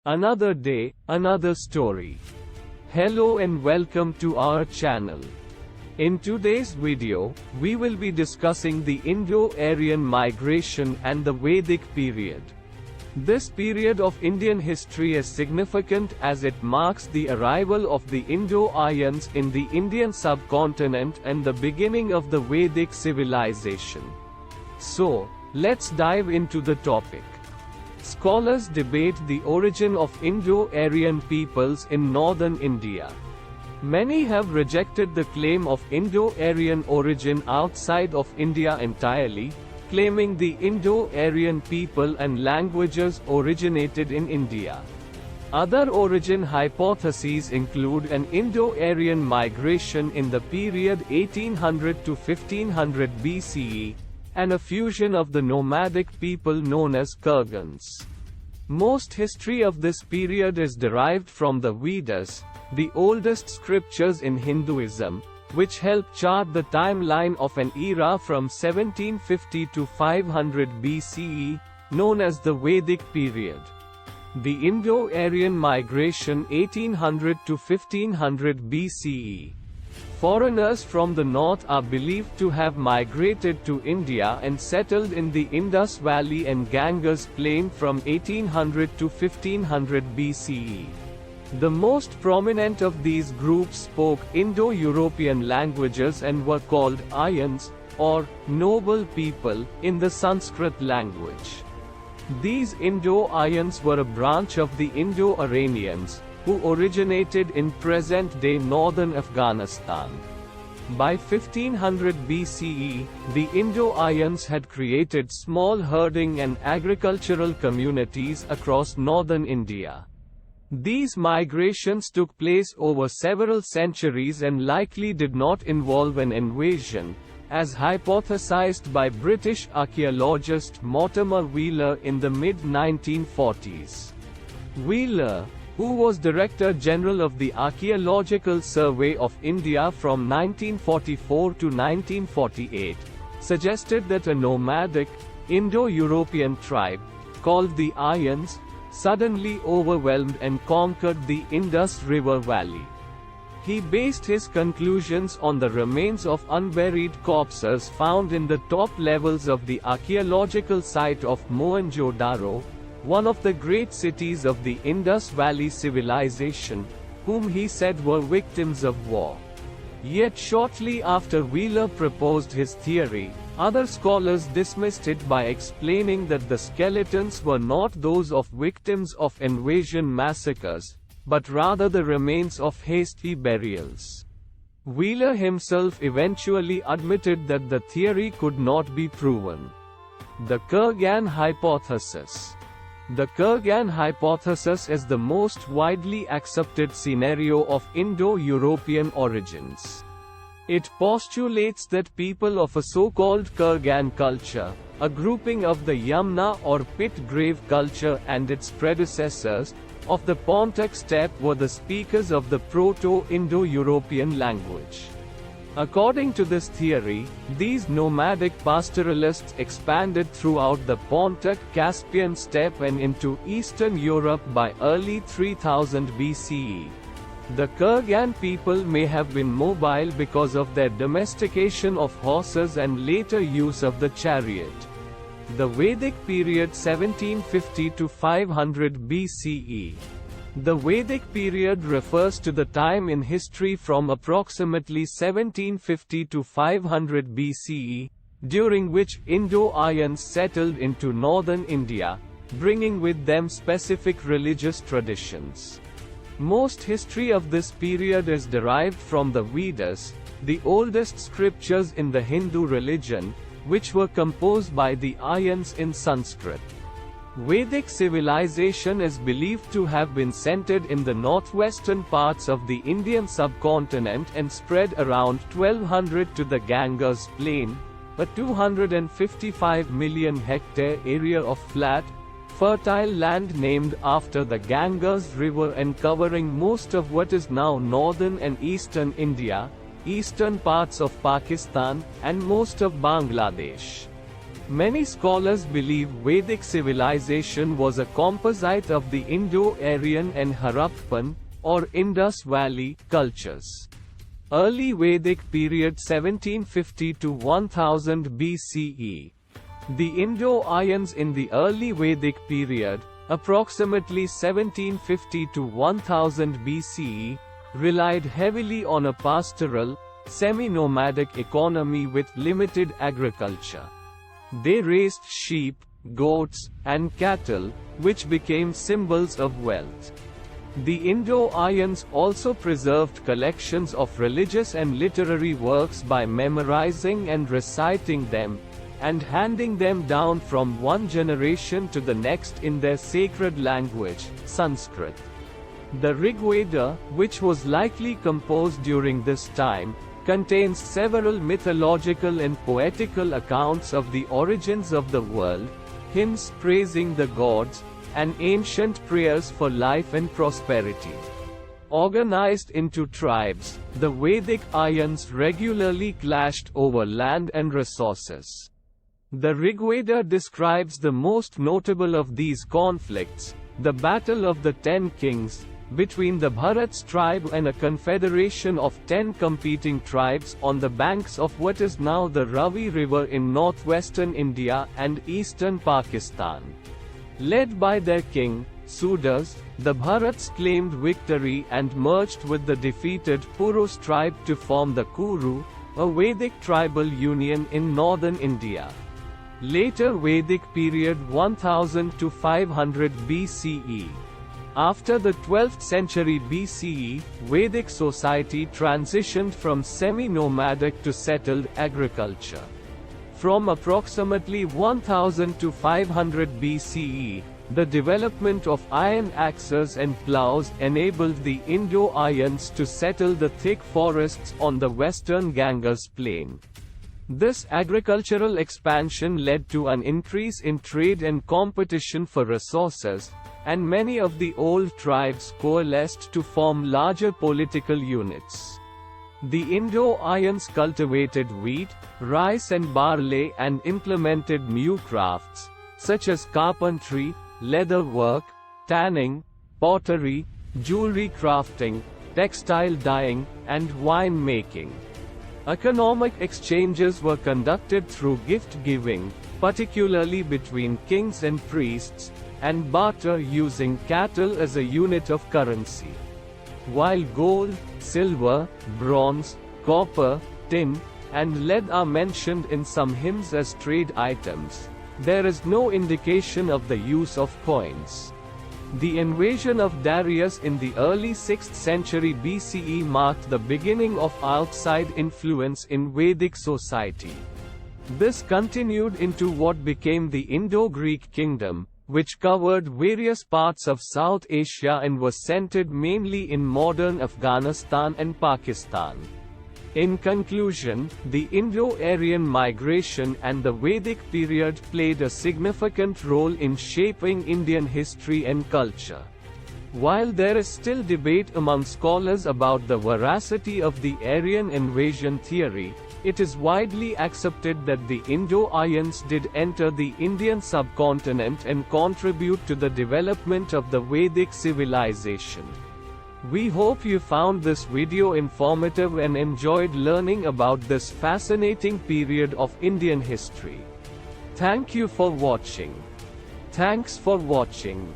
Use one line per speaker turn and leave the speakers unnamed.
Another day, another story. Hello and welcome to our channel. In today's video, we will be discussing the Indo-Aryan migration and the Vedic period. This period of Indian history is significant as it marks the arrival of the Indo-Aryans in the Indian subcontinent and the beginning of the Vedic civilization. So, let's dive into the topic. Scholars debate the origin of Indo-Aryan peoples in northern India. Many have rejected the claim of Indo-Aryan origin outside of India entirely, claiming the Indo-Aryan people and languages originated in India. Other origin hypotheses include an Indo-Aryan migration in the period 1800 to 1500 BCE, and a fusion of the nomadic people known as Kurgans. Most history of this period is derived from the Vedas, the oldest scriptures in Hinduism, which help chart the timeline of an era from 1750 to 500 BCE, known as the Vedic period. The Indo-Aryan migration 1800 to 1500 BCE. Foreigners from the north are believed to have migrated to India and settled in the Indus Valley and Ganges plain from 1800 to 1500 BCE. The most prominent of these groups spoke Indo-European languages and were called Aryans, or noble people, in the Sanskrit language. These Indo-Aryans were a branch of the Indo-Iranians, who originated in present-day northern Afghanistan. By 1500 BCE, the Indo-Aryans had created small herding and agricultural communities across northern India. These migrations took place over several centuries and likely did not involve an invasion, as hypothesized by British archaeologist Mortimer Wheeler in the mid-1940s. Wheeler, who was Director General of the Archaeological Survey of India from 1944 to 1948, suggested that a nomadic, Indo-European tribe, called the Aryans, suddenly overwhelmed and conquered the Indus River Valley. He based his conclusions on the remains of unburied corpses found in the top levels of the archaeological site of Mohenjo-daro, one of the great cities of the Indus Valley civilization, whom he said were victims of war. Yet shortly after Wheeler proposed his theory, other scholars dismissed it by explaining that the skeletons were not those of victims of invasion massacres, but rather the remains of hasty burials. Wheeler himself eventually admitted that the theory could not be proven. The Kurgan hypothesis. The Kurgan hypothesis is the most widely accepted scenario of Indo-European origins. It postulates that people of a so-called Kurgan culture, a grouping of the Yamna or pit grave culture and its predecessors, of the Pontic steppe were the speakers of the Proto-Indo-European language. According to this theory, these nomadic pastoralists expanded throughout the Pontic-Caspian steppe and into Eastern Europe by early 3000 BCE. The Kurgan people may have been mobile because of their domestication of horses and later use of the chariot. The Vedic period 1750 to 500 BCE. The Vedic period refers to the time in history from approximately 1750 to 500 BCE, during which Indo-Aryans settled into northern India, bringing with them specific religious traditions. Most history of this period is derived from the Vedas, the oldest scriptures in the Hindu religion, which were composed by the Aryans in Sanskrit. Vedic civilization is believed to have been centered in the northwestern parts of the Indian subcontinent and spread around 1200 to the Ganges plain, a 255 million hectare area of flat, fertile land named after the Ganges River and covering most of what is now northern and eastern India, eastern parts of Pakistan, and most of Bangladesh. Many scholars believe Vedic civilization was a composite of the Indo-Aryan and Harappan, or Indus Valley, cultures. Early Vedic period 1750 to 1000 BCE. The Indo-Aryans in the early Vedic period, approximately 1750 to 1000 BCE, relied heavily on a pastoral, semi-nomadic economy with limited agriculture. They raised sheep, goats, and cattle, which became symbols of wealth. The Indo-Aryans also preserved collections of religious and literary works by memorizing and reciting them, and handing them down from one generation to the next in their sacred language, Sanskrit. The Rig Veda, which was likely composed during this time, contains several mythological and poetical accounts of the origins of the world, hymns praising the gods, and ancient prayers for life and prosperity. Organized into tribes, the Vedic Aryans regularly clashed over land and resources. The Rigveda describes the most notable of these conflicts, the Battle of the Ten Kings, between the Bharats tribe and a confederation of 10 competing tribes on the banks of what is now the Ravi River in northwestern India and eastern Pakistan. Led by their king, Sudas, the Bharats claimed victory and merged with the defeated Purus tribe to form the Kuru, a Vedic tribal union in northern India. Later Vedic period 1000 to 500 BCE. After the 12th century BCE, Vedic society transitioned from semi-nomadic to settled agriculture. From approximately 1000 to 500 BCE, the development of iron axes and plows enabled the Indo-Aryans to settle the thick forests on the western Ganges plain. This agricultural expansion led to an increase in trade and competition for resources, and many of the old tribes coalesced to form larger political units. The Indo-Aryans cultivated wheat, rice and barley and implemented new crafts, such as carpentry, leather work, tanning, pottery, jewelry crafting, textile dyeing, and wine making. Economic exchanges were conducted through gift-giving, particularly between kings and priests, and barter using cattle as a unit of currency. While gold, silver, bronze, copper, tin, and lead are mentioned in some hymns as trade items, there is no indication of the use of coins. The invasion of Darius in the early 6th century BCE marked the beginning of outside influence in Vedic society. This continued into what became the Indo-Greek kingdom, which covered various parts of South Asia and was centered mainly in modern Afghanistan and Pakistan. In conclusion, the Indo-Aryan migration and the Vedic period played a significant role in shaping Indian history and culture. While there is still debate among scholars about the veracity of the Aryan Invasion Theory, it is widely accepted that the Indo-Aryans did enter the Indian subcontinent and contribute to the development of the Vedic civilization. We hope you found this video informative and enjoyed learning about this fascinating period of Indian history. Thank you for watching. Thanks for watching.